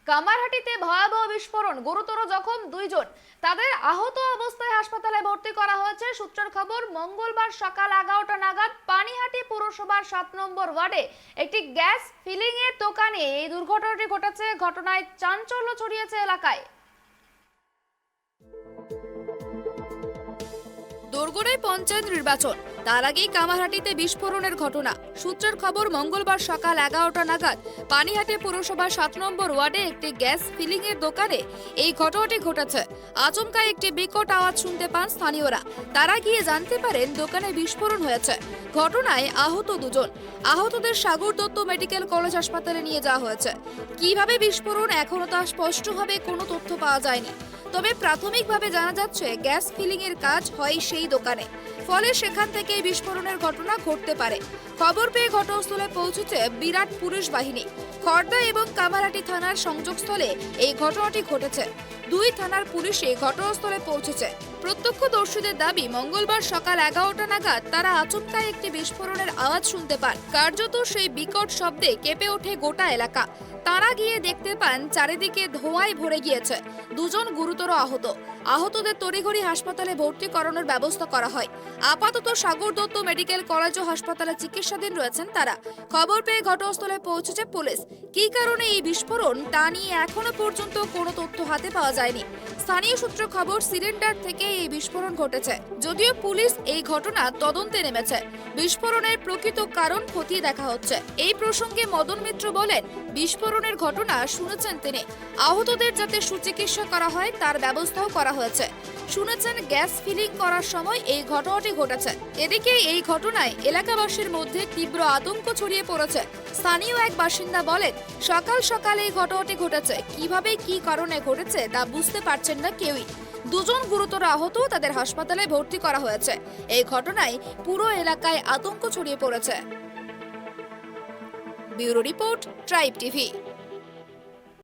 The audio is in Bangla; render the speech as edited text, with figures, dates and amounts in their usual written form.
কামারহাটিতে ভয়াবহ বিস্ফোরণ, গুরুতর জখম দুইজন, তাদের আহত অবস্থায় হাসপাতালে ভর্তি করা হয়েছে। সূত্রের খবর, মঙ্গলবার সকাল 11টা নাগাদ পানিহাটি পুরসভার 7 নম্বর ওয়ার্ডে একটি গ্যাস ফিলিং এর দোকানে এই দুর্ঘটনাটি ঘটেছে। ঘটনায় চাঞ্চল্য ছড়িয়েছে এলাকায়। দোরগোড়ায় পঞ্চায়েত নির্বাচন, তার আগেই কামারহাটিতে বিস্ফোরণের ঘটনা। সূত্রের খবর, মঙ্গলবার সকাল 11টা নাগাদ পানিহাটি পুরসভার 7 নম্বর ওয়ার্ডে একটি গ্যাস ফিলিং এর দোকানে এই ঘটনাটি ঘটেছে। আচমকা একটি বিকট আওয়াজ শুনতে পান স্থানীয়রা। তারা গিয়ে জানতে পারেন দোকানে বিস্ফোরণ হয়েছে। ঘটনায় আহত দুজন। আহতদের সাগর দত্ত মেডিকেল কলেজ হাসপাতালে নিয়ে যাওয়া হয়েছে। কিভাবে বিস্ফোরণ এখনো তা স্পষ্টভাবে কোনো তথ্য পাওয়া যায়নি। তবে প্রাথমিকভাবে জানা যাচ্ছে গ্যাস ফিলিং এর কাজ হয় সেই দোকানে, ফলে সেখান থেকে বিস্ফোরণের ঘটনা ঘটতে পারে। খবর পেয়ে ঘটনাস্থলে পৌঁছেছে বিরাট পুলিশ বাহিনী। খড়দা এবং কামারহাটি থানার সংযোগস্থলে এই ঘটনাটি ঘটেছে। দুই থানার পুলিশে ঘটনাস্থলে পৌঁছেছে। প্রত্যক্ষদর্শীদের দাবি, মঙ্গলবার সকাল 11টা নাগাদ তারা আচমকা একটি বিস্ফোরণের আওয়াজ শুনতে পান। কার্যত সেই বিকট শব্দে কেঁপে ওঠে গোটা এলাকা। তারা গিয়ে দেখতে পান চারিদিকে ধোঁয়ায় ভরে গিয়েছে। দুজন গুরুতর আহত। আহতদের তড়িঘড়ি হাসপাতালে ভর্তি করানোর ব্যবস্থা করা হয়। আপাতত সাগর দত্ত মেডিকেল কলেজ ও হাসপাতালে চিকিৎসাধীন রয়েছেন তারা। খবর পেয়ে ঘটনাস্থলে পৌঁছেছে পুলিশ। কী কারণে এই বিস্ফোরণ তা নিয়ে এখনো পর্যন্ত কোনো তথ্য হাতে পাওয়া যায়নি। স্থানীয় সূত্রে খবর, সিলিন্ডার থেকে এই বিস্ফোরণ ঘটেছে। যদিও পুলিশ এই ঘটনা তদন্তে নেমেছে। বিস্ফোরণের প্রকৃত কারণ খতিয়ে দেখা হচ্ছে। এই প্রসঙ্গে মদন মিত্র বলেন, বিস্ফোরণের ঘটনা শুনেছেন তিনি। আহতদের যাতে সুচিকিৎসা করা হয় তার ব্যবস্থাও করা হয়েছে। শুনেছেন গ্যাস ফিলিং করার সময় এই ঘটনাটি ঘটেছে। এদিকে এই ঘটনায় এলাকাবাসীর মধ্যে তীব্র আতঙ্ক ছড়িয়ে পড়েছে। স্থানীয় এক বাসিন্দা বলেন, সকাল সকাল এই ঘটনাটি ঘটেছে। কিভাবে কি কারণে ঘটেছে তা বুঝতে পারছেন না কেউই। দুজন গুরুতর আহত, তাদের হাসপাতালে ভর্তি করা হয়েছে। এই ঘটনায় পুরো এলাকায় আতঙ্ক ছড়িয়ে পড়েছে। Bureau report, tribe TV.